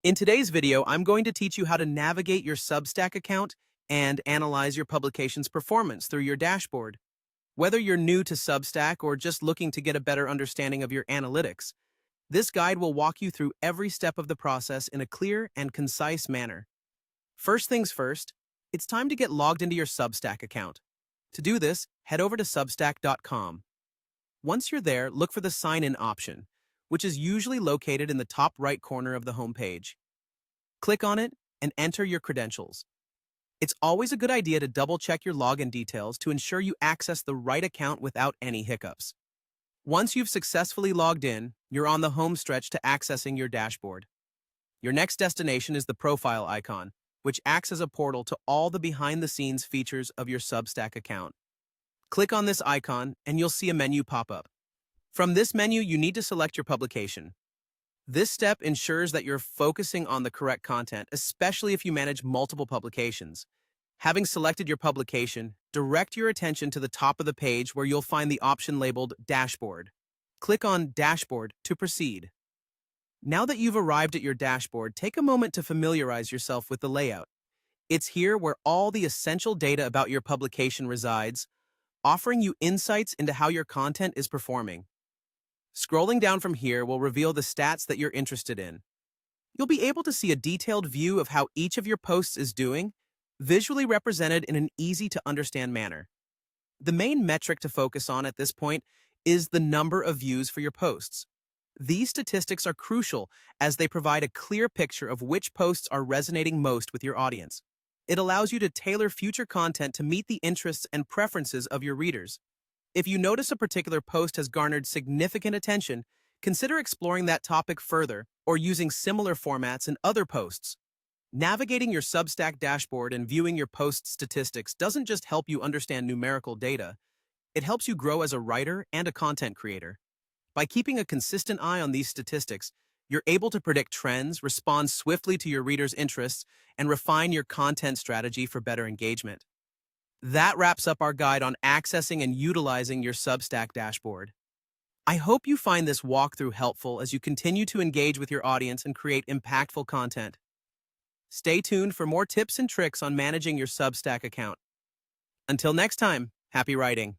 In today's video, I'm going to teach you how to navigate your Substack account and analyze your publication's performance through your dashboard. Whether you're new to Substack or just looking to get a better understanding of your analytics, this guide will walk you through every step of the process in a clear and concise manner. First things first, it's time to get logged into your Substack account. To do this, head over to substack.com. Once you're there, look for the sign-in option, which is usually located in the top right corner of the homepage. Click on it and enter your credentials. It's always a good idea to double-check your login details to ensure you access the right account without any hiccups. Once you've successfully logged in, you're on the home stretch to accessing your dashboard. Your next destination is the profile icon, which acts as a portal to all the behind-the-scenes features of your Substack account. Click on this icon and you'll see a menu pop up. From this menu, you need to select your publication. This step ensures that you're focusing on the correct content, especially if you manage multiple publications. Having selected your publication, direct your attention to the top of the page where you'll find the option labeled Dashboard. Click on Dashboard to proceed. Now that you've arrived at your dashboard, take a moment to familiarize yourself with the layout. It's here where all the essential data about your publication resides, offering you insights into how your content is performing. Scrolling down from here will reveal the stats that you're interested in. You'll be able to see a detailed view of how each of your posts is doing, visually represented in an easy-to-understand manner. The main metric to focus on at this point is the number of views for your posts. These statistics are crucial as they provide a clear picture of which posts are resonating most with your audience. It allows you to tailor future content to meet the interests and preferences of your readers. If you notice a particular post has garnered significant attention, consider exploring that topic further or using similar formats in other posts. Navigating your Substack dashboard and viewing your post statistics doesn't just help you understand numerical data, it helps you grow as a writer and a content creator. By keeping a consistent eye on these statistics, you're able to predict trends, respond swiftly to your readers' interests, and refine your content strategy for better engagement. That wraps up our guide on accessing and utilizing your Substack dashboard. I hope you find this walkthrough helpful as you continue to engage with your audience and create impactful content. Stay tuned for more tips and tricks on managing your Substack account. Until next time, happy writing.